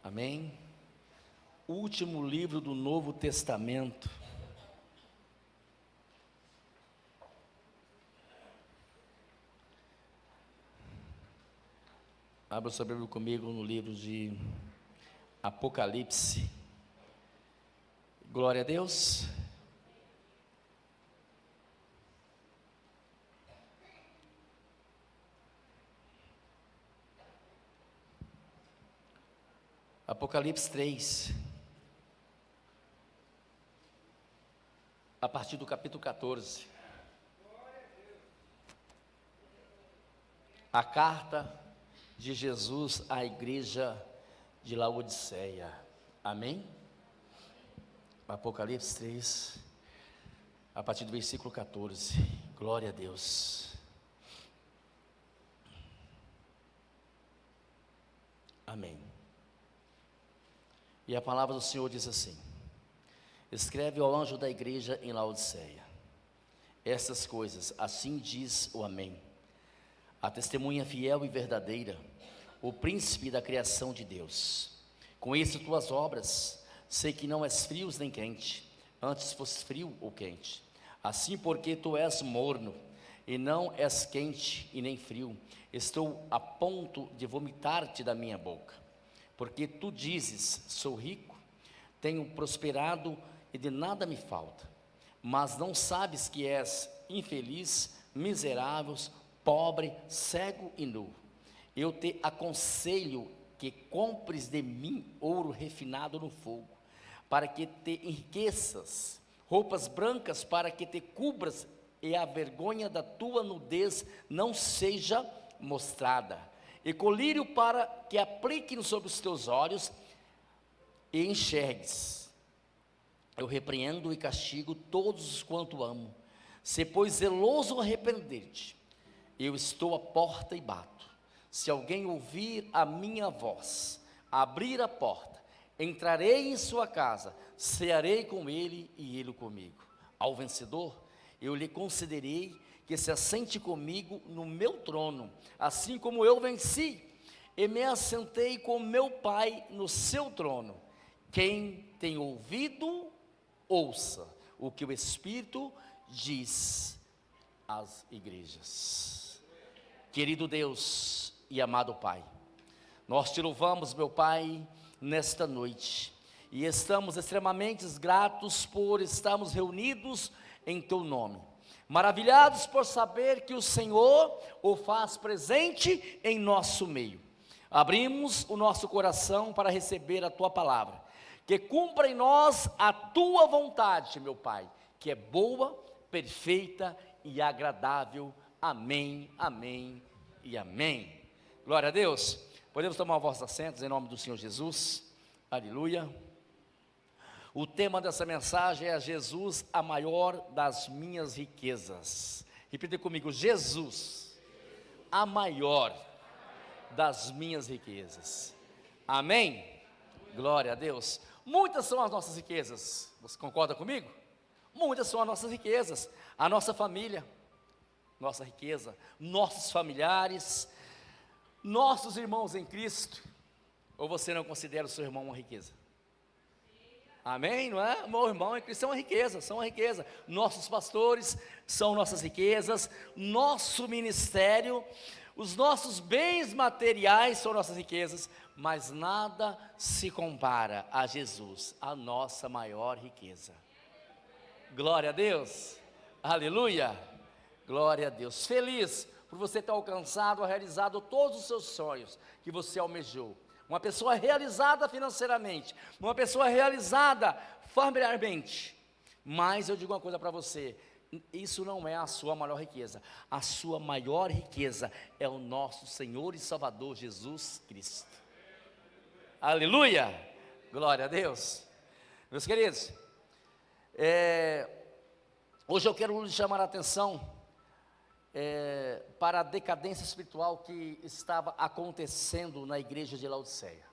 Amém? Último livro do Novo Testamento. Abra sua Bíblia comigo no livro de Apocalipse. Glória a Deus. Apocalipse 3, a partir do capítulo 14. A carta de Jesus à igreja de Laodiceia. Amém? Apocalipse 3, a partir do versículo 14. Glória a Deus. Amém. E a palavra do Senhor diz assim: escreve ao anjo da igreja em Laodiceia essas coisas, assim diz o Amém, a testemunha fiel e verdadeira, o príncipe da criação de Deus. Conheço tuas obras, sei que não és frio nem quente, antes fosse frio ou quente. Assim, porque tu és morno, e não és quente e nem frio, estou a ponto de vomitar-te da minha boca. Porque tu dizes, sou rico, tenho prosperado e de nada me falta, mas não sabes que és infeliz, miserável, pobre, cego e nu. Eu te aconselho que compres de mim ouro refinado no fogo, para que te enriqueças, roupas brancas para que te cubras e a vergonha da tua nudez não seja mostrada, e colírio para que apliquem sobre os teus olhos e enxergues. Eu repreendo e castigo todos os quanto amo. Se pois zeloso arrepender-te, eu estou à porta e bato. Se alguém ouvir a minha voz, abrir a porta, entrarei em sua casa, cearei com ele e ele comigo. Ao vencedor, eu lhe concederei que se assente comigo no meu trono, assim como eu venci, e me assentei com meu Pai no seu trono. Quem tem ouvido, ouça o que o Espírito diz às igrejas. Querido Deus e amado Pai, nós te louvamos, meu Pai, nesta noite, e estamos extremamente gratos por estarmos reunidos em teu nome, maravilhados por saber que o Senhor o faz presente em nosso meio. Abrimos o nosso coração para receber a tua palavra, que cumpra em nós a tua vontade, meu Pai, que é boa, perfeita e agradável. Amém, amém e amém. Glória a Deus. Podemos tomar os vossos assentos em nome do Senhor Jesus. Aleluia. O tema dessa mensagem é Jesus, a maior das minhas riquezas. Repita comigo: Jesus, a maior das minhas riquezas. Amém? Glória a Deus. Muitas são as nossas riquezas. Você concorda comigo? Muitas são as nossas riquezas. A nossa família, nossa riqueza, nossos familiares, nossos irmãos em Cristo. Ou você não considera o seu irmão uma riqueza? Amém, não é? Meu irmão em Cristo são uma riqueza. Nossos pastores são nossas riquezas. Nosso ministério, os nossos bens materiais são nossas riquezas. Mas nada se compara a Jesus, a nossa maior riqueza. Glória a Deus, aleluia, glória a Deus. Feliz por você ter alcançado, realizado todos os seus sonhos que você almejou. Uma pessoa realizada financeiramente, uma pessoa realizada familiarmente. Mas eu digo uma coisa para você: isso não é a sua maior riqueza. A sua maior riqueza é o nosso Senhor e Salvador Jesus Cristo. Aleluia, glória a Deus. Meus queridos, hoje eu quero lhe chamar a atenção para a decadência espiritual que estava acontecendo na igreja de Laodiceia.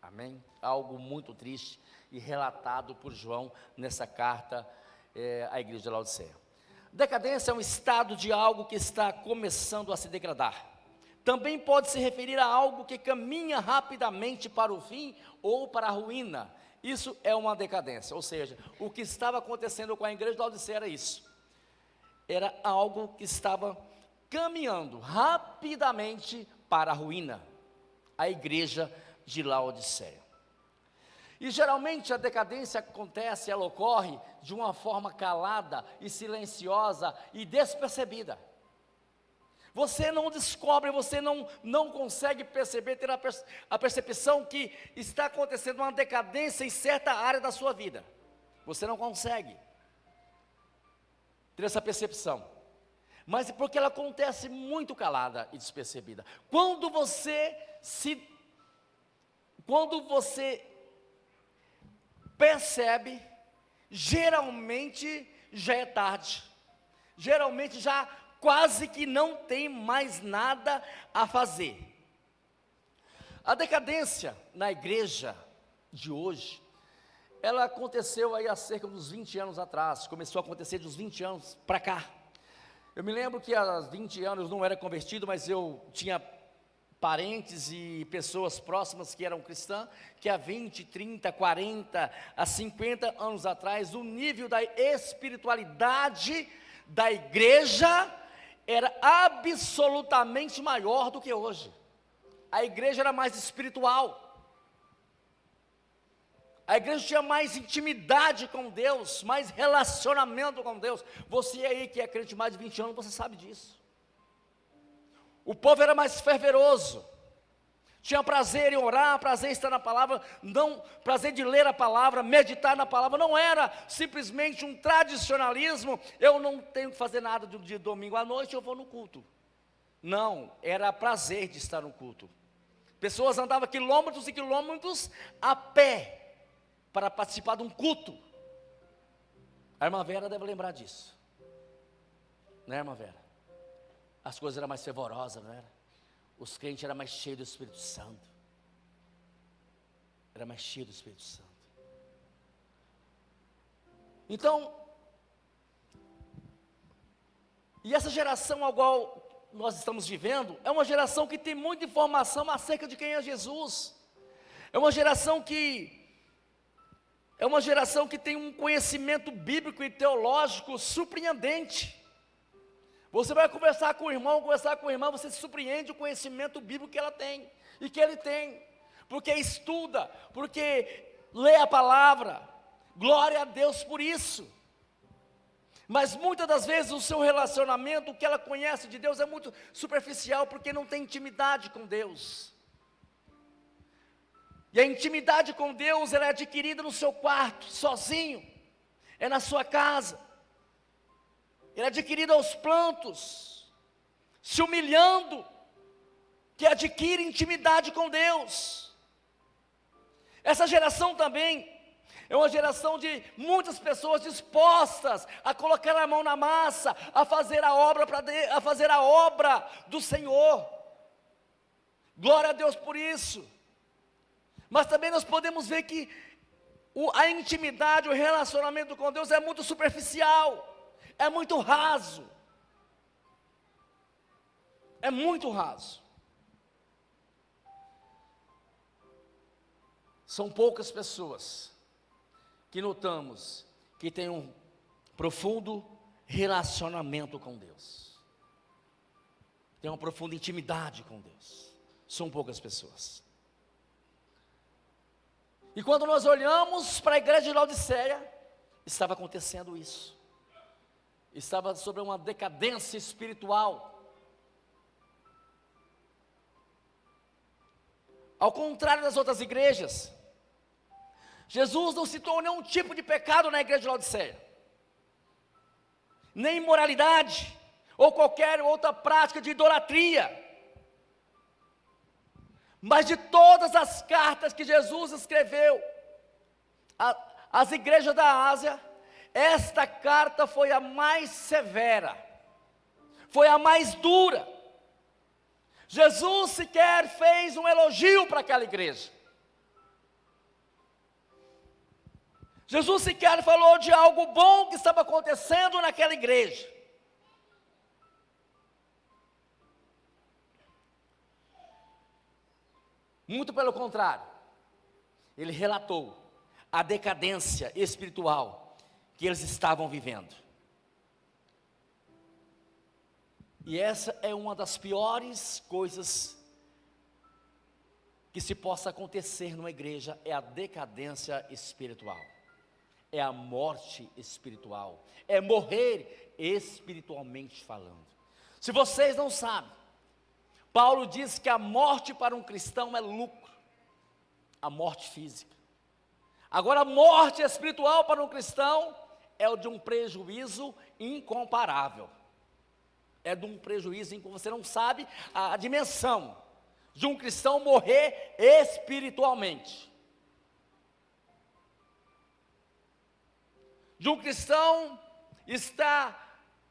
Amém? Algo muito triste e relatado por João nessa carta à igreja de Laodiceia. Decadência é um estado de algo que está começando a se degradar, também pode se referir a algo que caminha rapidamente para o fim ou para a ruína. Isso é uma decadência, ou seja, o que estava acontecendo com a igreja de Laodiceia era isso. Era algo que estava caminhando rapidamente para a ruína, a igreja de Laodiceia. E geralmente a decadência acontece, ela ocorre de uma forma calada e silenciosa e despercebida. Você não descobre, você não consegue perceber, ter a percepção que está acontecendo uma decadência em certa área da sua vida. Você não consegue ter essa percepção. Mas é porque ela acontece muito calada e despercebida. Quando você percebe, geralmente já é tarde. Geralmente já quase que não tem mais nada a fazer. A decadência na igreja de hoje, ela aconteceu aí há cerca de uns 20 anos atrás, começou a acontecer de uns 20 anos para cá. Eu me lembro que há 20 anos eu não era convertido, mas eu tinha parentes e pessoas próximas que eram cristãs, que há 20, 30, 40, há 50 anos atrás, o nível da espiritualidade da igreja era absolutamente maior do que hoje. A igreja era mais espiritual. A igreja tinha mais intimidade com Deus, mais relacionamento com Deus. Você aí que é crente mais de 20 anos, você sabe disso. O povo era mais fervoroso. Tinha prazer em orar, prazer em estar na palavra, prazer de ler a palavra, meditar na palavra. Não era simplesmente um tradicionalismo. Eu não tenho que fazer nada de domingo à noite, eu vou no culto. Não, era prazer de estar no culto. Pessoas andavam quilômetros e quilômetros a pé para participar de um culto. A irmã Vera deve lembrar disso, né, irmã Vera? As coisas eram mais fervorosas, não era? Os crentes eram mais cheios do Espírito Santo. Era mais cheio do Espírito Santo. Então, e essa geração a qual nós estamos vivendo, é uma geração que tem muita informação acerca de quem é Jesus. É uma geração que tem um conhecimento bíblico e teológico surpreendente. Você vai conversar com o irmão, você se surpreende o conhecimento bíblico que ela tem, e que ele tem, porque estuda, porque lê a palavra, glória a Deus por isso. Mas muitas das vezes o seu relacionamento, o que ela conhece de Deus é muito superficial, porque não tem intimidade com Deus. E a intimidade com Deus, ela é adquirida no seu quarto, sozinho, é na sua casa. Ele é adquirido aos plantos, se humilhando, que adquire intimidade com Deus. Essa geração também é uma geração de muitas pessoas dispostas a colocar a mão na massa, a fazer a obra do Senhor. Glória a Deus por isso. Mas também nós podemos ver que a intimidade, o relacionamento com Deus é muito superficial. É muito raso. É muito raso. São poucas pessoas que notamos que têm um profundo relacionamento com Deus. Tem uma profunda intimidade com Deus. São poucas pessoas. E quando nós olhamos para a igreja de Laodiceia, estava acontecendo isso. Estava sobre uma decadência espiritual. Ao contrário das outras igrejas, Jesus não citou nenhum tipo de pecado na igreja de Laodiceia, nem imoralidade, ou qualquer outra prática de idolatria. Mas de todas as cartas que Jesus escreveu às igrejas da Ásia, esta carta foi a mais severa, foi a mais dura. Jesus sequer fez um elogio para aquela igreja. Jesus sequer falou de algo bom que estava acontecendo naquela igreja. Muito pelo contrário, ele relatou a decadência espiritual que eles estavam vivendo. E essa é uma das piores coisas que se possa acontecer numa igreja, é a decadência espiritual, é a morte espiritual, é morrer espiritualmente falando. Se vocês não sabem, Paulo diz que a morte para um cristão é lucro, a morte física. Agora, a morte espiritual para um cristão é o de um prejuízo incomparável. É de um prejuízo em que você não sabe a dimensão de um cristão morrer espiritualmente. De um cristão estar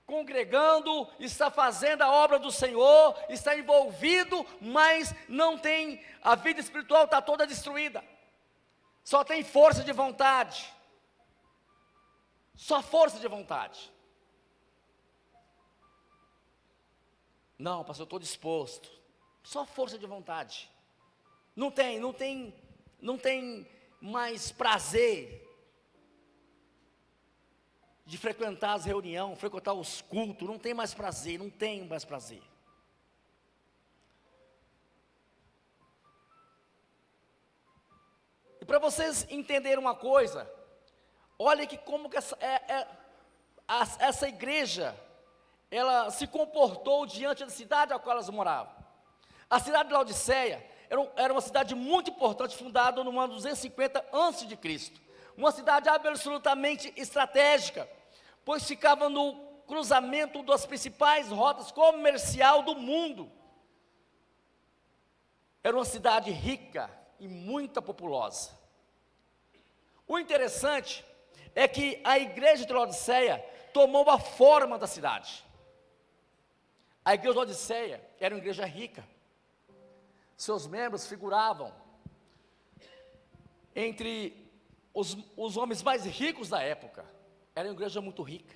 congregando, está fazendo a obra do Senhor, está envolvido, mas não tem, a vida espiritual está toda destruída. Só tem força de vontade. Só força de vontade. Não, pastor, eu estou disposto. Só força de vontade. Não tem mais prazer de frequentar as reuniões, frequentar os cultos. Não tem mais prazer, não tem mais prazer. E para vocês entenderem uma coisa, olha que como que essa igreja, ela se comportou diante da cidade a qual elas moravam. A cidade de Laodiceia era uma cidade muito importante, fundada no ano 250 a.C., uma cidade absolutamente estratégica, pois ficava no cruzamento das principais rotas comerciais do mundo. Era uma cidade rica e muito populosa. O interessante é que a igreja de Laodiceia tomou a forma da cidade. A igreja de Laodiceia era uma igreja rica. Seus membros figuravam entre os homens mais ricos da época. Era uma igreja muito rica.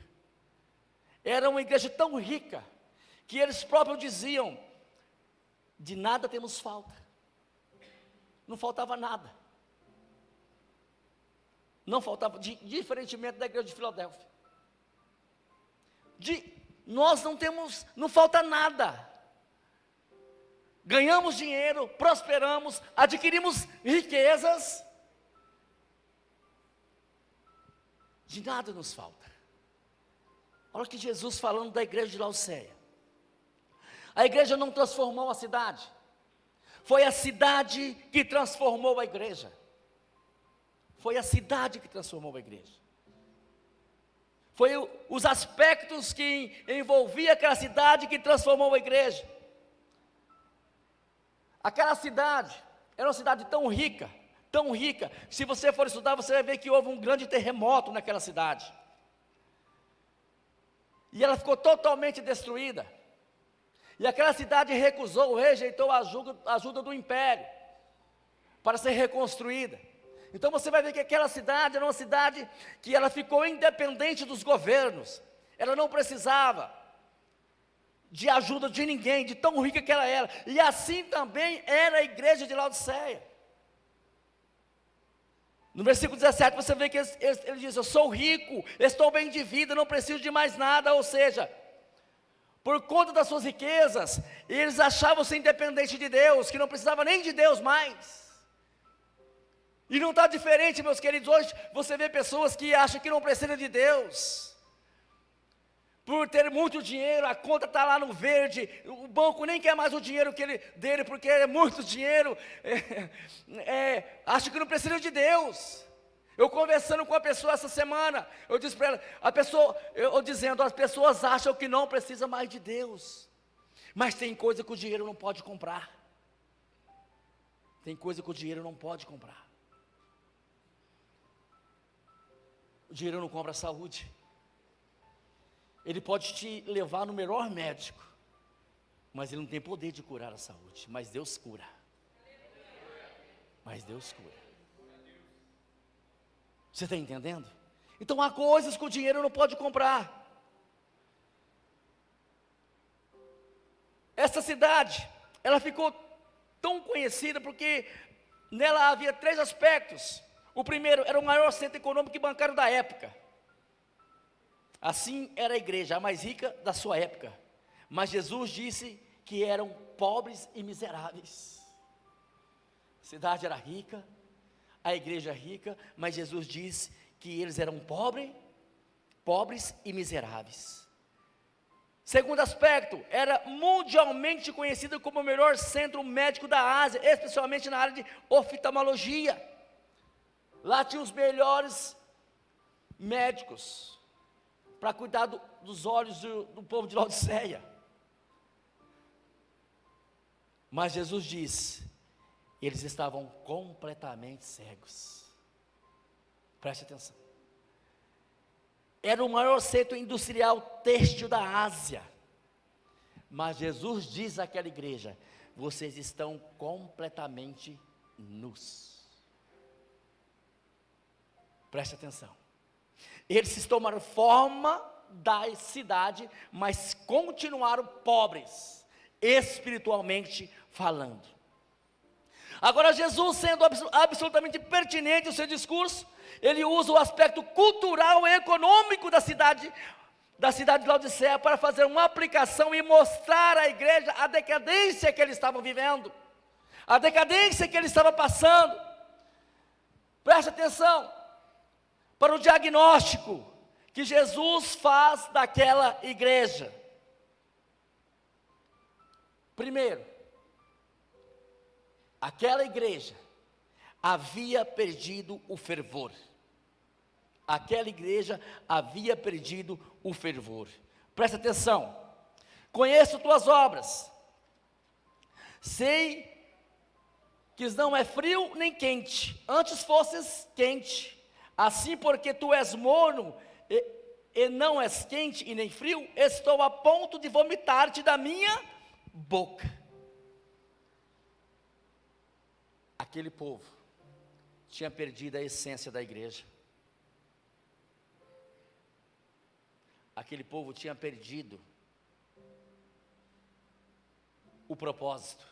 Era uma igreja tão rica que eles próprios diziam: de nada temos falta. Não faltava nada. Não faltava, diferentemente da igreja de Filadélfia. Nós não falta nada. Ganhamos dinheiro, prosperamos, adquirimos riquezas. De nada nos falta. Olha que Jesus falando da igreja de Laodiceia. A igreja não transformou a cidade. Foi a cidade que transformou a igreja. Foi a cidade que transformou a igreja. Foi os aspectos que envolvia aquela cidade que transformou a igreja. Aquela cidade era uma cidade tão rica, que se você for estudar, você vai ver que houve um grande terremoto naquela cidade. E ela ficou totalmente destruída. E aquela cidade rejeitou a ajuda do império para ser reconstruída. Então você vai ver que aquela cidade era uma cidade que ela ficou independente dos governos. Ela não precisava de ajuda de ninguém, de tão rica que ela era. E assim também era a igreja de Laodiceia. No versículo 17 você vê que ele diz: eu sou rico, estou bem de vida, não preciso de mais nada. Ou seja, por conta das suas riquezas, eles achavam-se independentes de Deus, que não precisava nem de Deus mais. E não está diferente, meus queridos. Hoje você vê pessoas que acham que não precisam de Deus. Por ter muito dinheiro, a conta está lá no verde, o banco nem quer mais o dinheiro dele, porque é muito dinheiro, acha que não precisa de Deus. Eu conversando com a pessoa essa semana, eu disse para ela, as pessoas acham que não precisa mais de Deus, mas tem coisa que o dinheiro não pode comprar. Tem coisa que o dinheiro não pode comprar. O dinheiro não compra a saúde. Ele pode te levar no melhor médico, mas ele não tem poder de curar a saúde. Mas Deus cura. Mas Deus cura. Você está entendendo? Então há coisas que o dinheiro não pode comprar. Essa cidade, ela ficou tão conhecida porque nela havia 3 aspectos. O primeiro, era o maior centro econômico e bancário da época. Assim era a igreja, a mais rica da sua época. Mas Jesus disse que eram pobres e miseráveis. A cidade era rica, a igreja rica, mas Jesus disse que eles eram pobres e miseráveis. Segundo aspecto, era mundialmente conhecido como o melhor centro médico da Ásia, especialmente na área de oftalmologia. Lá tinha os melhores médicos para cuidar dos olhos do povo de Laodiceia. Mas Jesus disse, eles estavam completamente cegos. Preste atenção. Era o maior centro industrial têxtil da Ásia. Mas Jesus diz àquela igreja, vocês estão completamente nus. Preste atenção. Eles tomaram forma da cidade, mas continuaram pobres, espiritualmente falando. Agora Jesus, sendo absolutamente pertinente o seu discurso, ele usa o aspecto cultural e econômico da cidade de Laodiceia para fazer uma aplicação e mostrar à igreja a decadência que eles estavam vivendo, a decadência que ele estava passando. Preste atenção para o diagnóstico que Jesus faz daquela igreja. Primeiro, aquela igreja havia perdido o fervor. Aquela igreja havia perdido o fervor. Presta atenção. Conheço tuas obras. Sei que não é frio nem quente. Antes fosses quente. Assim, porque tu és morno e não és quente e nem frio, estou a ponto de vomitar-te da minha boca. Aquele povo tinha perdido a essência da igreja. Aquele povo tinha perdido o propósito.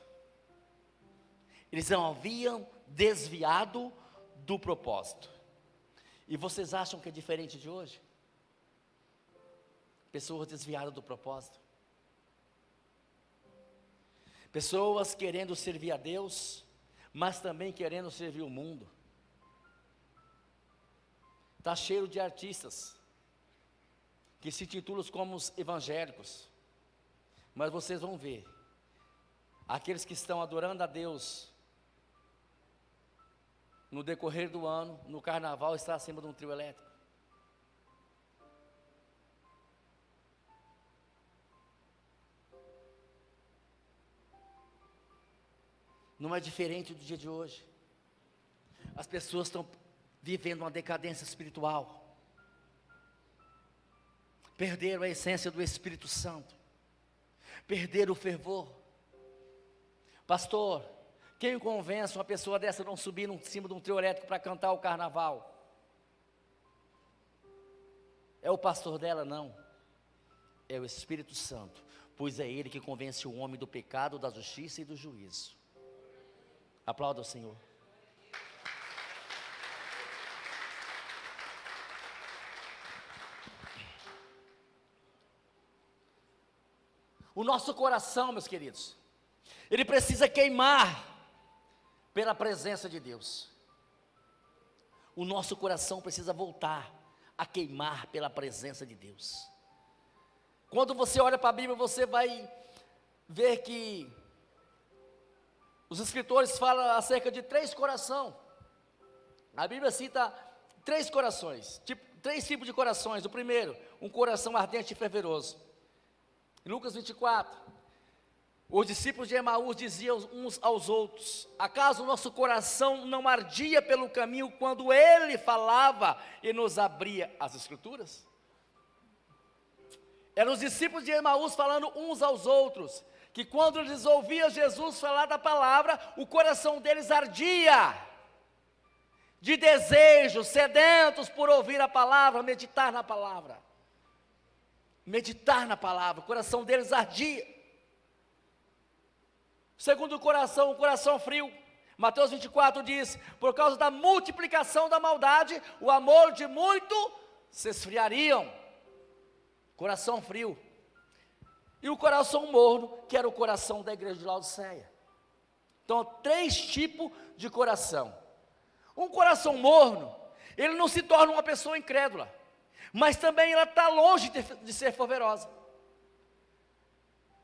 Eles não haviam desviado do propósito. E vocês acham que é diferente de hoje? Pessoas desviadas do propósito. Pessoas querendo servir a Deus, mas também querendo servir o mundo. Está cheio de artistas que se titulam como os evangélicos. Mas vocês vão ver, aqueles que estão adorando a Deus no decorrer do ano, no carnaval, está acima de um trio elétrico. Não é diferente do dia de hoje. As pessoas estão vivendo uma decadência espiritual. Perderam a essência do Espírito Santo. Perderam o fervor. Pastor, quem convence uma pessoa dessa a não subir em cima de um trio elétrico para cantar o carnaval? É o pastor dela? Não. É o Espírito Santo. Pois é Ele que convence o homem do pecado, da justiça e do juízo. Aplauda o Senhor. O nosso coração, meus queridos, ele precisa queimar pela presença de Deus. O nosso coração precisa voltar a queimar pela presença de Deus. Quando você olha para a Bíblia, você vai ver que os escritores falam acerca de 3 corações. A Bíblia cita 3 corações, 3 tipos de corações. O primeiro, um coração ardente e fervoroso. Em Lucas 24, os discípulos de Emaús diziam uns aos outros: acaso o nosso coração não ardia pelo caminho quando ele falava e nos abria as Escrituras? Eram os discípulos de Emaús falando uns aos outros, que quando eles ouviam Jesus falar da palavra, o coração deles ardia, de desejos, sedentos por ouvir a palavra, meditar na palavra. Meditar na palavra, o coração deles ardia. Segundo o coração frio. Mateus 24 diz: por causa da multiplicação da maldade, o amor de muito se esfriariam. Coração frio. E o coração morno, que era o coração da igreja de Laodiceia. Então, 3 tipos de coração. Um coração morno, ele não se torna uma pessoa incrédula, mas também ela está longe de ser fervorosa.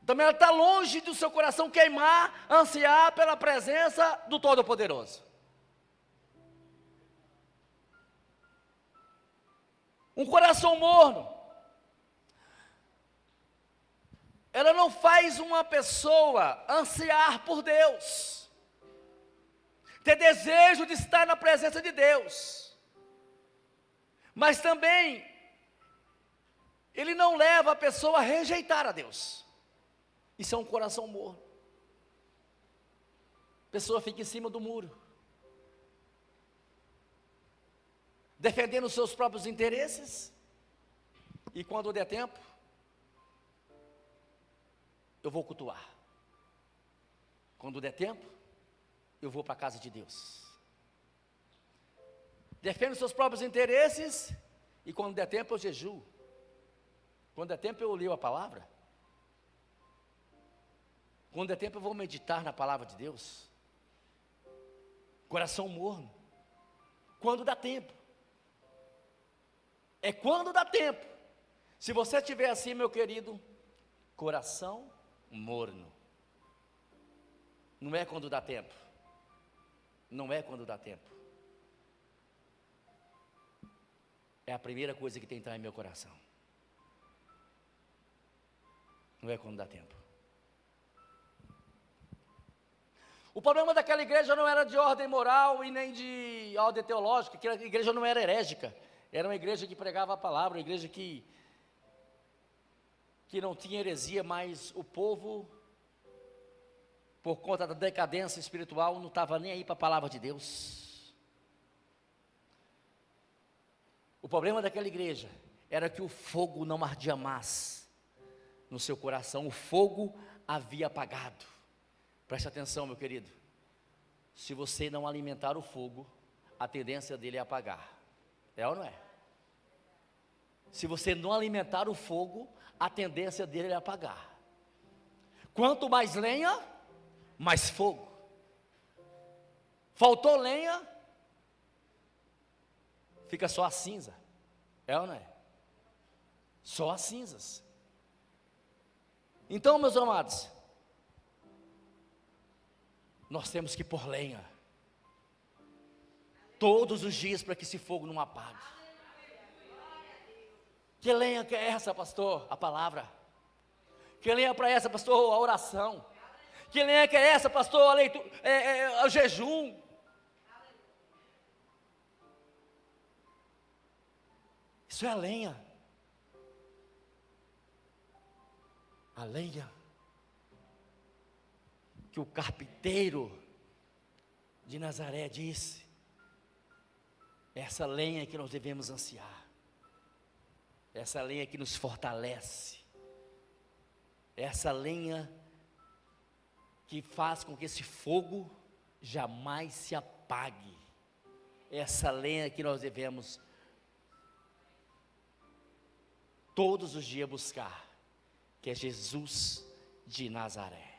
Também ela está longe do seu coração queimar, ansiar pela presença do Todo-Poderoso. Um coração morno, ela não faz uma pessoa ansiar por Deus, ter desejo de estar na presença de Deus, mas também, ele não leva a pessoa a rejeitar a Deus. Isso é um coração morno. A pessoa fica em cima do muro, defendendo os seus próprios interesses, e quando der tempo, eu vou cultuar. Quando der tempo, eu vou para a casa de Deus. Defendo os seus próprios interesses, e quando der tempo eu jejuo. Quando der tempo eu leio a palavra. Quando der tempo eu vou meditar na palavra de Deus. Coração morno. Quando dá tempo. É quando dá tempo. Se você estiver assim, meu querido, coração morno. Não é quando dá tempo. Não é quando dá tempo. É a primeira coisa que tem que entrar em meu coração. Não é quando dá tempo. O problema daquela igreja não era de ordem moral e nem de ordem teológica, que a igreja não era herégica, era uma igreja que pregava a palavra, uma igreja que não tinha heresia, mas o povo, por conta da decadência espiritual, não estava nem aí para a palavra de Deus. O problema daquela igreja era que o fogo não ardia mais no seu coração, o fogo havia apagado. Preste atenção, meu querido. Se você não alimentar o fogo, a tendência dele é apagar. É ou não é? Se você não alimentar o fogo, a tendência dele é apagar. Quanto mais lenha, mais fogo. Faltou lenha, fica só a cinza. É ou não é? Só as cinzas. Então, meus amados, nós temos que pôr lenha todos os dias para que esse fogo não apague. Que lenha que é essa, pastor? A palavra. Que lenha para essa, pastor? A oração. Que lenha que é essa, pastor? A leitura, o jejum. Isso é a lenha. A lenha que o carpinteiro de Nazaré disse, essa lenha que nós devemos ansiar, essa lenha que nos fortalece, essa lenha que faz com que esse fogo jamais se apague, essa lenha que nós devemos todos os dias buscar, que é Jesus de Nazaré.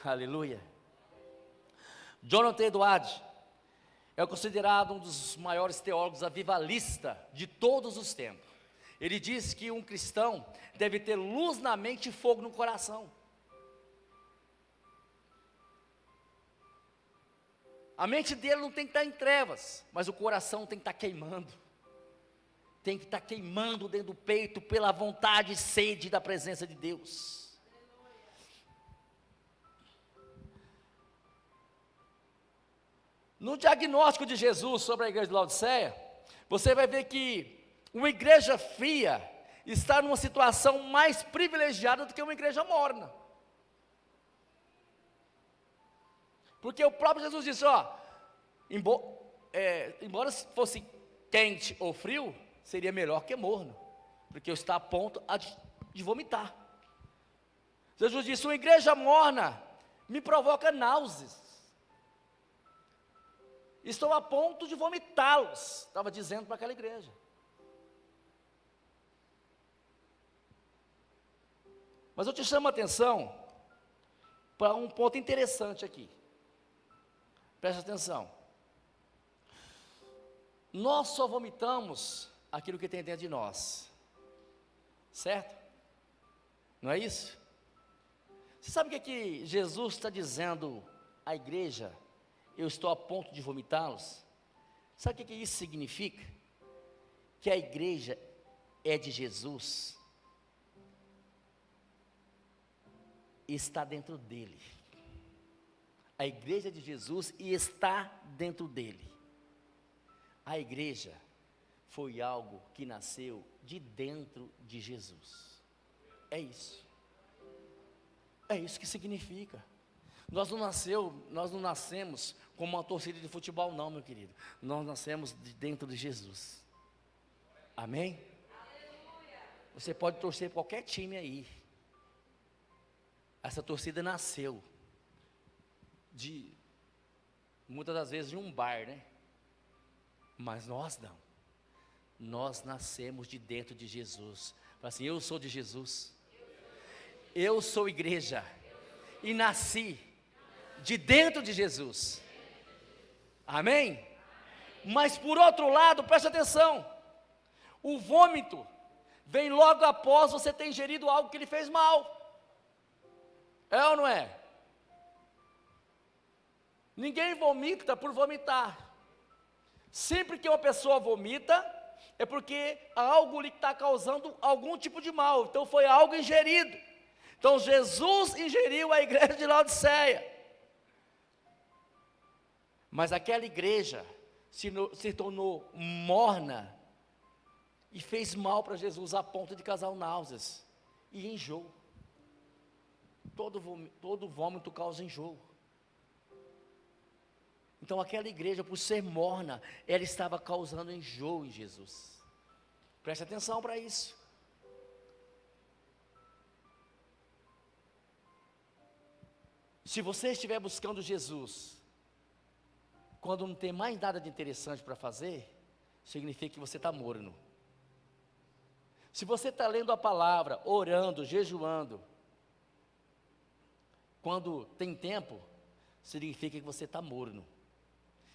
Aleluia. Jonathan Edwards é considerado um dos maiores teólogos avivalistas de todos os tempos. Ele diz que um cristão deve ter luz na mente e fogo no coração. A mente dele não tem que estar em trevas, mas o coração tem que estar queimando. Tem que estar queimando dentro do peito pela vontade e sede da presença de Deus. No diagnóstico de Jesus sobre a igreja de Laodiceia, você vai ver que uma igreja fria está numa situação mais privilegiada do que uma igreja morna. Porque o próprio Jesus disse, embora fosse quente ou frio, seria melhor que morno, porque eu estou a ponto de vomitar. Jesus disse: uma igreja morna me provoca náuseas. Estou a ponto de vomitá-los, estava dizendo para aquela igreja. Mas eu te chamo a atenção para um ponto interessante aqui. Preste atenção. Nós só vomitamos aquilo que tem dentro de nós, certo? Não é isso? Você sabe o que é que Jesus está dizendo à igreja? Eu estou a ponto de vomitá-los. Sabe o que é que isso significa? Que a igreja é de Jesus e está dentro dele. A igreja é de Jesus e está dentro dele. A igreja foi algo que nasceu de dentro de Jesus. É isso. É isso que significa. Nós não nascemos como uma torcida de futebol, não, meu querido. Nós nascemos de dentro de Jesus. Amém? Você pode torcer para qualquer time aí. Essa torcida nasceu muitas das vezes de um bar, né? Mas nós não. Nós nascemos de dentro de Jesus. Fala assim: eu sou de Jesus. Eu sou igreja. E nasci de dentro de Jesus. Amém? Mas por outro lado, preste atenção. O vômito vem logo após você ter ingerido algo que lhe fez mal. É ou não é? Ninguém vomita por vomitar. Sempre que uma pessoa vomita, é porque algo lhe está causando algum tipo de mal. Então foi algo ingerido. Então Jesus ingeriu a igreja de Laodiceia. Mas aquela igreja se tornou morna e fez mal para Jesus a ponto de causar náuseas e enjoo. Todo vômito causa enjoo. Então aquela igreja, por ser morna, ela estava causando enjoo em Jesus. Preste atenção para isso. Se você estiver buscando Jesus, quando não tem mais nada de interessante para fazer, significa que você está morno. Se você está lendo a palavra, orando, jejuando, quando tem tempo, significa que você está morno.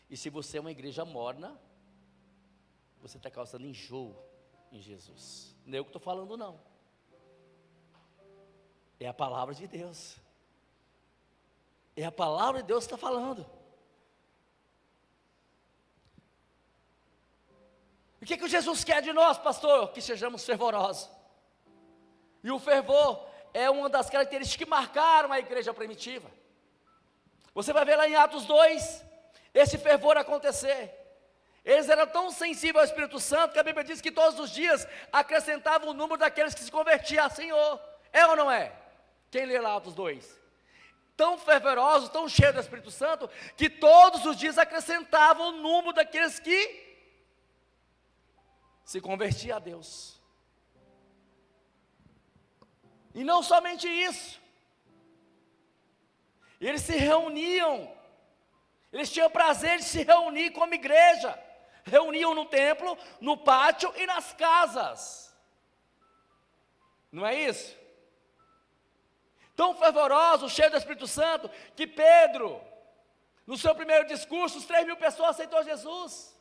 E se você é uma igreja morna, você está causando enjoo em Jesus. Não é eu que estou falando, não. É a palavra de Deus. É a palavra de Deus que está falando. O que Jesus quer de nós, pastor? Que sejamos fervorosos. E o fervor é uma das características que marcaram a igreja primitiva. Você vai ver lá em Atos 2, esse fervor acontecer. Eles eram tão sensíveis ao Espírito Santo, que a Bíblia diz que todos os dias acrescentavam o número daqueles que se convertiam a Senhor. É ou não é? Quem lê lá Atos 2? Tão fervorosos, tão cheios do Espírito Santo, que todos os dias acrescentavam o número daqueles que se convertiam a Deus. E não somente isso, eles se reuniam, eles tinham prazer de se reunir como igreja, reuniam no templo, no pátio e nas casas, não é isso? Tão fervoroso, cheio do Espírito Santo, que Pedro, no seu primeiro discurso, 3.000 pessoas aceitou Jesus.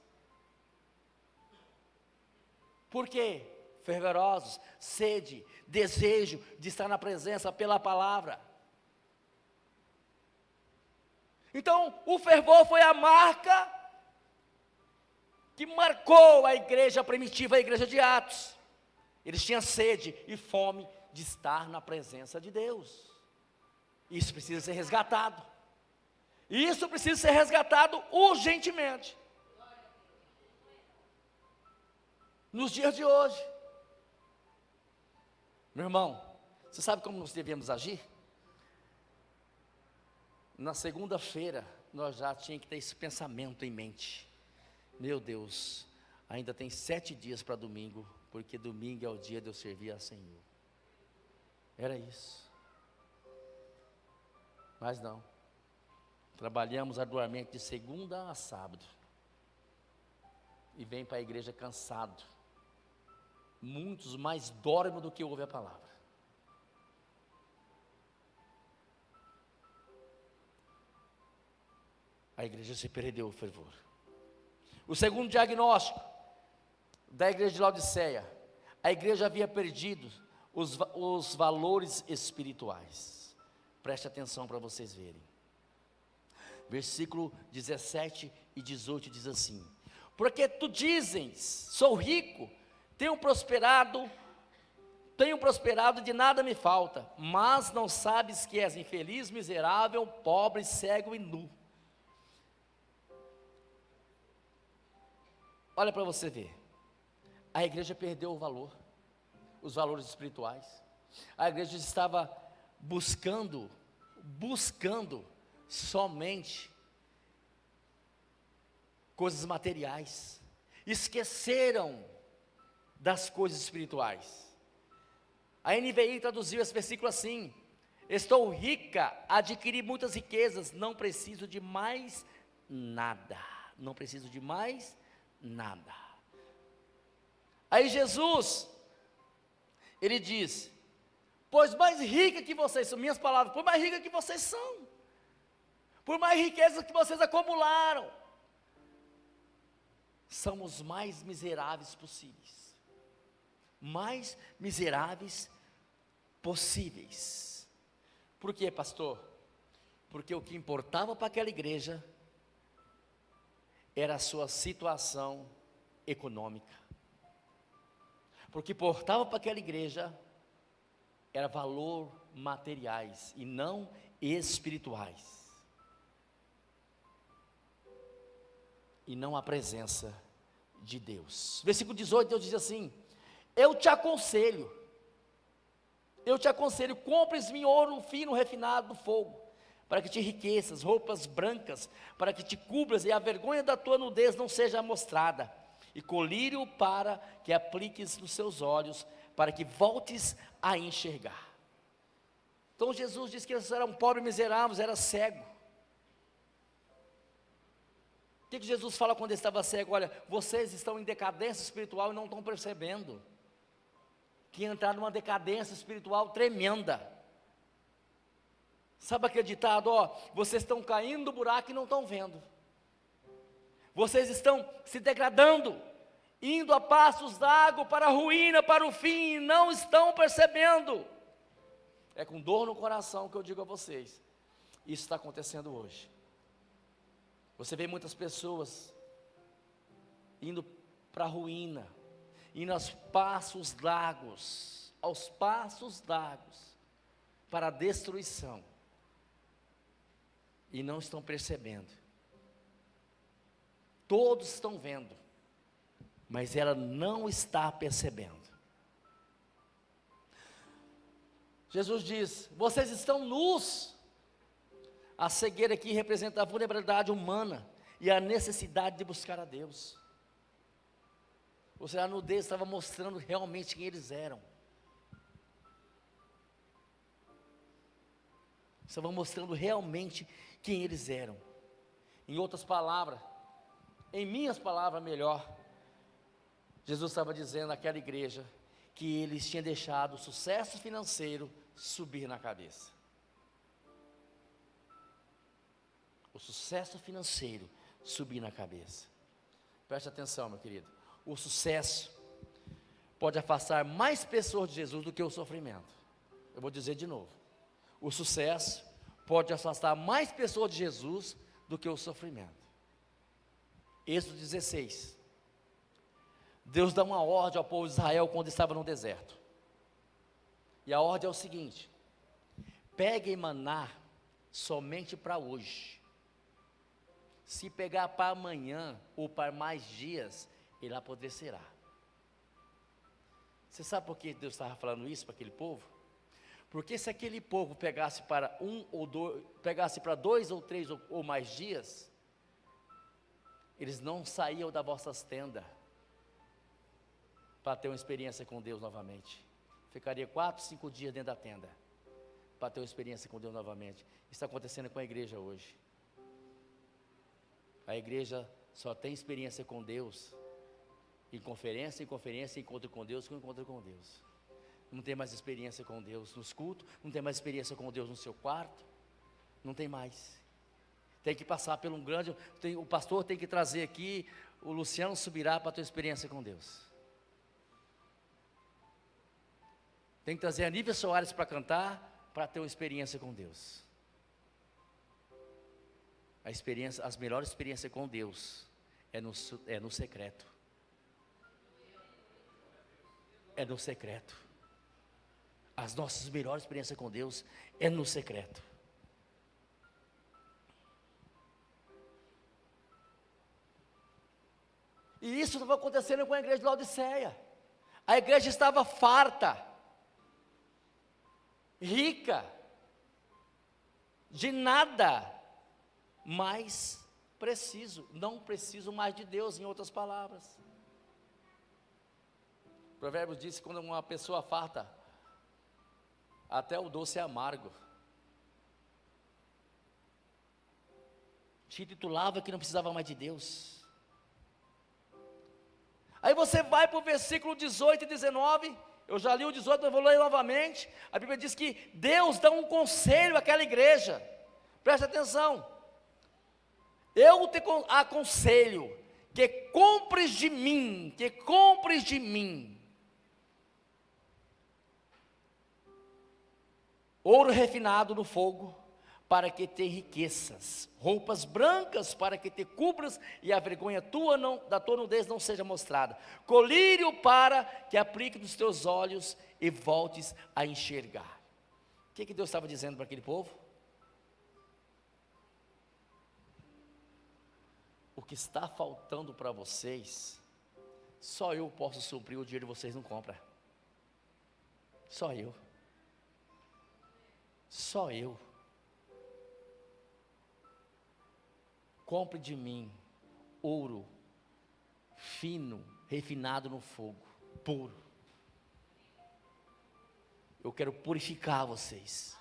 Por quê? Fervorosos, sede, desejo de estar na presença pela palavra. Então, o fervor foi a marca que marcou a igreja primitiva, a igreja de Atos. Eles tinham sede e fome de estar na presença de Deus. Isso precisa ser resgatado. Isso precisa ser resgatado urgentemente. Nos dias de hoje. Meu irmão, você sabe como nós devemos agir? Na segunda-feira, nós já tínhamos que ter esse pensamento em mente. Meu Deus, ainda tem 7 dias para domingo, porque domingo é o dia de eu servir a Senhor. Era isso. Mas não. Trabalhamos arduamente de segunda a sábado. E vem para a igreja cansado. Muitos mais dormem do que ouvem a palavra. A igreja se perdeu o fervor. O segundo diagnóstico da igreja de Laodiceia: a igreja havia perdido os valores espirituais. Preste atenção para vocês verem. Versículo 17 e 18 diz assim: porque tu dizes, sou rico, tenho prosperado, de nada me falta, mas não sabes que és infeliz, miserável, pobre, cego e nu. Olha para você ver, a igreja perdeu o valor, os valores espirituais. A igreja estava buscando somente coisas materiais, esqueceram das coisas espirituais. A NVI traduziu esse versículo assim: estou rica, adquiri muitas riquezas, não preciso de mais nada, não preciso de mais nada. Aí Jesus, ele diz: pois mais rica que vocês são, minhas palavras, por mais rica que vocês são, por mais riqueza que vocês acumularam, são os mais miseráveis possíveis. Mais miseráveis possíveis. Por quê, pastor? Porque o que importava para aquela igreja era a sua situação econômica. Porque importava para aquela igreja era valor materiais e não espirituais. E não a presença de Deus. Versículo 18, Deus diz assim: eu te aconselho, compres-me ouro fino refinado do fogo, para que te enriqueças, roupas brancas, para que te cubras e a vergonha da tua nudez não seja mostrada, e colírio para que apliques nos seus olhos, para que voltes a enxergar. Então Jesus disse que eles eram pobres, miseráveis, era cego. O que Jesus fala quando ele estava cego? Olha, vocês estão em decadência espiritual e não estão percebendo que entraram numa decadência espiritual tremenda. Sabe aquele ditado, vocês estão caindo no buraco e não estão vendo. Vocês estão se degradando, indo a passos d'água para a ruína, para o fim, e não estão percebendo. É com dor no coração que eu digo a vocês, isso está acontecendo hoje. Você vê muitas pessoas indo para a ruína, indo aos passos largos, para a destruição, e não estão percebendo. Todos estão vendo, mas ela não está percebendo. Jesus diz: vocês estão nus. A cegueira aqui representa a vulnerabilidade humana e a necessidade de buscar a Deus. Ou seja, a nudez estava mostrando realmente quem eles eram. Estava mostrando realmente quem eles eram. Em outras palavras, em minhas palavras melhor, Jesus estava dizendo àquela igreja que eles tinham deixado o sucesso financeiro subir na cabeça. O sucesso financeiro subir na cabeça. Preste atenção, meu querido. O sucesso pode afastar mais pessoas de Jesus do que o sofrimento. Eu vou dizer de novo. O sucesso pode afastar mais pessoas de Jesus do que o sofrimento. Êxodo 16. Deus dá uma ordem ao povo de Israel quando estava no deserto. E a ordem é o seguinte: peguem maná somente para hoje. Se pegar para amanhã ou para mais dias, ele apodrecerá. Você sabe por que Deus estava falando isso para aquele povo? Porque se aquele povo pegasse para dois ou três ou mais dias, eles não saíam das vossas tendas para ter uma experiência com Deus novamente. Ficaria 4, 5 dias dentro da tenda. para ter uma experiência com Deus novamente. Isso está acontecendo com a igreja hoje. A igreja só tem experiência com Deus em conferência, encontro com Deus, encontro com Deus. Não tem mais experiência com Deus nos cultos, não tem mais experiência com Deus no seu quarto, não tem mais. Tem que passar por um grande, o pastor tem que trazer aqui, o Luciano subirá para ter experiência com Deus. Tem que trazer a Nívia Soares para cantar, para ter uma experiência com Deus. As melhores experiências com Deus é no secreto. É no secreto. As nossas melhores experiências com Deus é no secreto. E isso estava acontecendo com a igreja de Laodiceia. A igreja estava farta, rica, de nada, mas não preciso mais de Deus, em outras palavras. O provérbio diz que quando uma pessoa farta, até o doce é amargo. Te titulava que não precisava mais de Deus. Aí você vai para o versículo 18 e 19, eu já li o 18, mas vou ler novamente. A Bíblia diz que Deus dá um conselho àquela igreja, preste atenção. Eu te aconselho que compres de mim, ouro refinado no fogo, para que te enriqueças, roupas brancas para que te cubras e a vergonha da tua nudez não seja mostrada, colírio para que aplique nos teus olhos e voltes a enxergar. O que Deus estava dizendo para aquele povo? O que está faltando para vocês, só eu posso suprir, o dinheiro vocês não compram. Só eu. Compre de mim ouro fino, refinado no fogo, puro. Eu quero purificar vocês.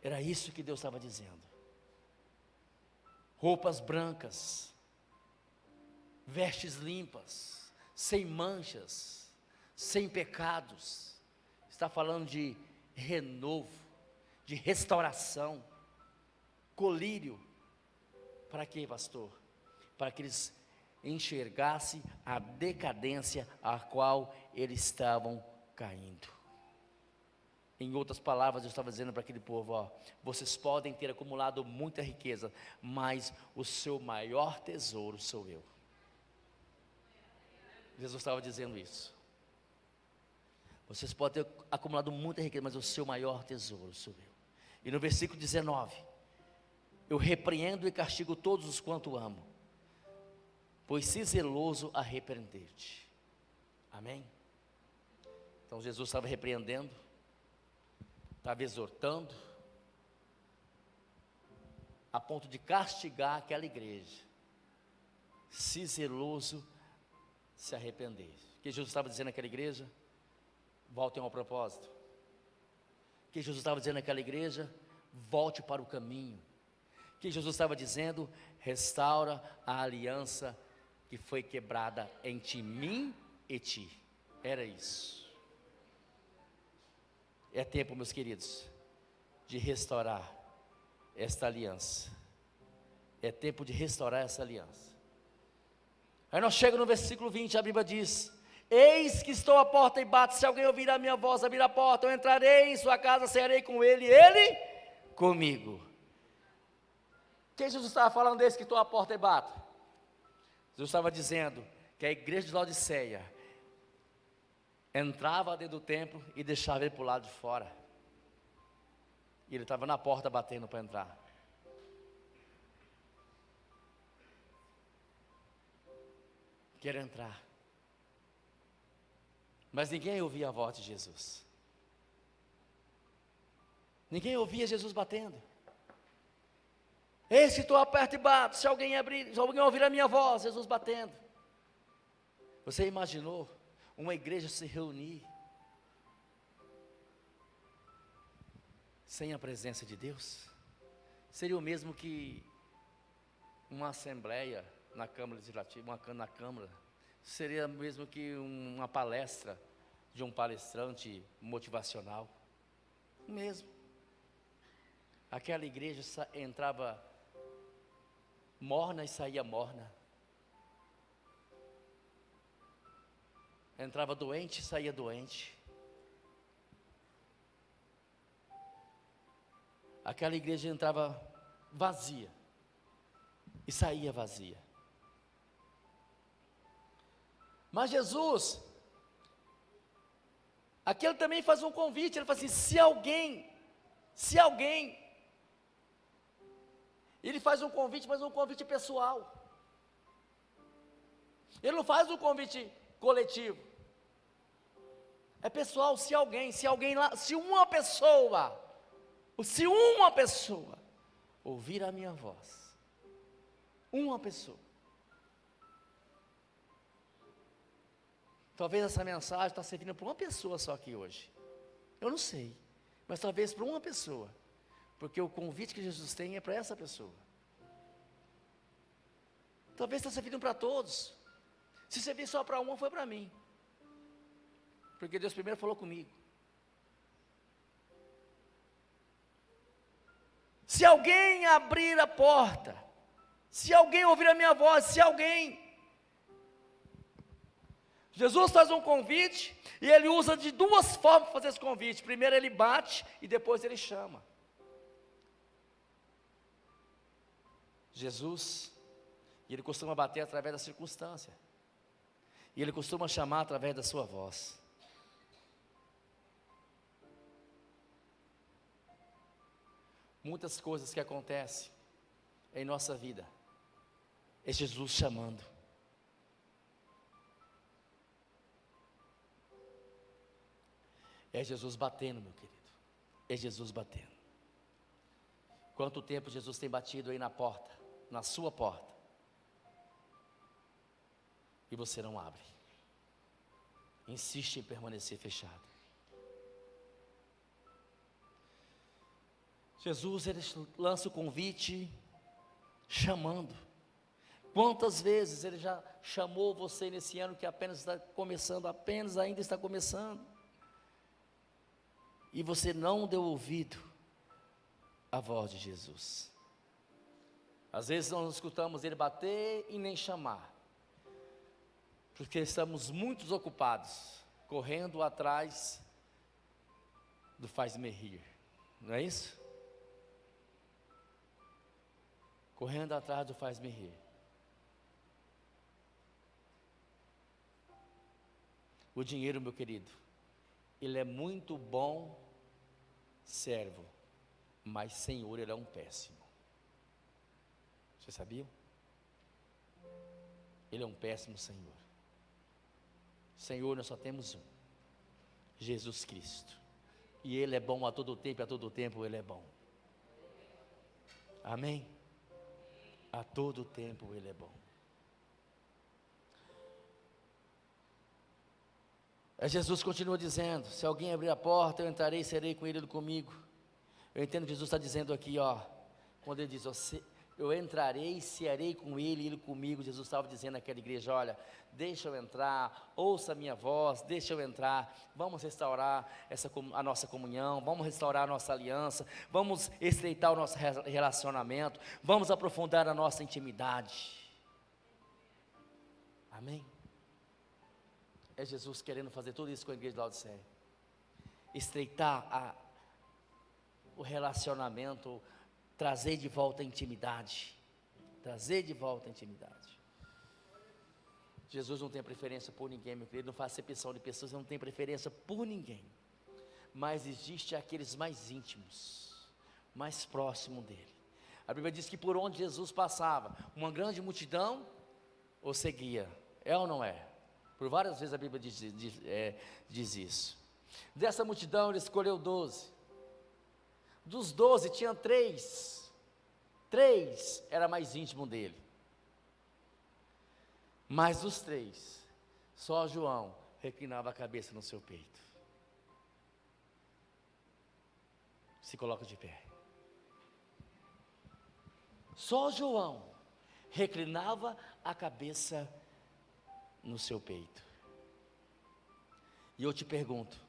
Era isso que Deus estava dizendo. Roupas brancas, vestes limpas, sem manchas, sem pecados. Está falando de renovo, de restauração, colírio. Para quê, pastor? Para que eles enxergassem a decadência a qual eles estavam caindo. Em outras palavras, eu estava dizendo para aquele povo, vocês podem ter acumulado muita riqueza, mas o seu maior tesouro sou eu. Jesus estava dizendo isso. Vocês podem ter acumulado muita riqueza, mas o seu maior tesouro sou eu. E no versículo 19, eu repreendo e castigo todos os quanto amo, pois se zeloso a repreender-te. Amém? Então Jesus estava repreendendo, estava exortando, a ponto de castigar aquela igreja, se zeloso se arrepender. O que Jesus estava dizendo àquela igreja? Voltem ao propósito. O que Jesus estava dizendo àquela igreja? Volte para o caminho. O que Jesus estava dizendo? Restaura a aliança que foi quebrada entre mim e ti. Era isso. É tempo, meus queridos, de restaurar esta aliança. É tempo de restaurar essa aliança. Aí nós chegamos no versículo 20, a Bíblia diz: eis que estou à porta e bato, se alguém ouvir a minha voz, abrir a porta, eu entrarei em sua casa, cearei com ele, e ele comigo. O que Jesus estava falando desse que estou à porta e bato? Jesus estava dizendo que a igreja de Laodiceia entrava dentro do templo e deixava ele para o lado de fora. E ele estava na porta batendo para entrar. Quero entrar. Mas ninguém ouvia a voz de Jesus. Ninguém ouvia Jesus batendo. Eis que estou aperto e bato, se alguém ouvir a minha voz, Jesus batendo. Você imaginou uma igreja se reunir sem a presença de Deus? Seria o mesmo que uma assembleia na Câmara Legislativa, na Câmara, seria o mesmo que uma palestra de um palestrante motivacional, mesmo. Aquela igreja entrava morna e saía morna, entrava doente e saía doente. Aquela igreja entrava vazia e saía vazia. Mas Jesus, aqui ele também faz um convite, ele fala assim, se alguém, ele faz um convite, mas um convite pessoal. Ele não faz um convite coletivo. É pessoal, se alguém lá, se uma pessoa ouvir a minha voz, uma pessoa. Talvez essa mensagem está servindo para uma pessoa só aqui hoje. Eu não sei, mas talvez para uma pessoa. Porque o convite que Jesus tem é para essa pessoa. Talvez está servindo para todos. Se servir só para uma, foi para mim. Porque Deus primeiro falou comigo. Se alguém abrir a porta, se alguém ouvir a minha voz, Jesus faz um convite, e ele usa de duas formas para fazer esse convite. Primeiro ele bate, e depois ele chama. Jesus, ele costuma bater através da circunstância, e ele costuma chamar através da sua voz. Muitas coisas que acontecem em nossa vida, é Jesus chamando. É Jesus batendo, meu querido. É Jesus batendo. Quanto tempo Jesus tem batido aí na porta, na sua porta, e você não abre. Insiste em permanecer fechado. Jesus, ele lança o convite, chamando. Quantas vezes ele já chamou você nesse ano que apenas está começando, ainda está começando, e você não deu ouvido à voz de Jesus. Às vezes nós não escutamos ele bater e nem chamar, porque estamos muito ocupados, correndo atrás do faz-me rir, não é isso? Correndo atrás do faz-me rir. O dinheiro, meu querido, ele é muito bom servo, mas Senhor, ele é um péssimo. Você sabia? Ele é um péssimo Senhor. Senhor, nós só temos um, Jesus Cristo, e Ele é bom a todo tempo, e a todo tempo Ele é bom. Amém? A todo tempo Ele é bom. Jesus continua dizendo, se alguém abrir a porta, eu entrarei e serei com ele comigo. Eu entendo que Jesus está dizendo aqui, quando ele diz, eu entrarei e serei com ele e ele comigo. Jesus estava dizendo naquela igreja, olha, deixa eu entrar, ouça a minha voz, deixa eu entrar, vamos restaurar a nossa comunhão, vamos restaurar a nossa aliança, vamos estreitar o nosso relacionamento, vamos aprofundar a nossa intimidade. Amém? É Jesus querendo fazer tudo isso com a igreja de Laodiceia, estreitar o relacionamento, trazer de volta a intimidade, Jesus não tem preferência por ninguém, meu querido, não faz acepção de pessoas, não tem preferência por ninguém, mas existe aqueles mais íntimos, mais próximos dele. A Bíblia diz que por onde Jesus passava, uma grande multidão o seguia, é ou não é? Por várias vezes a Bíblia diz isso. Dessa multidão ele escolheu 12, dos 12 tinha 3 era mais íntimo dele, mas dos 3, só João reclinava a cabeça no seu peito. Se coloca de pé. Só João reclinava a cabeça no seu peito. E eu te pergunto,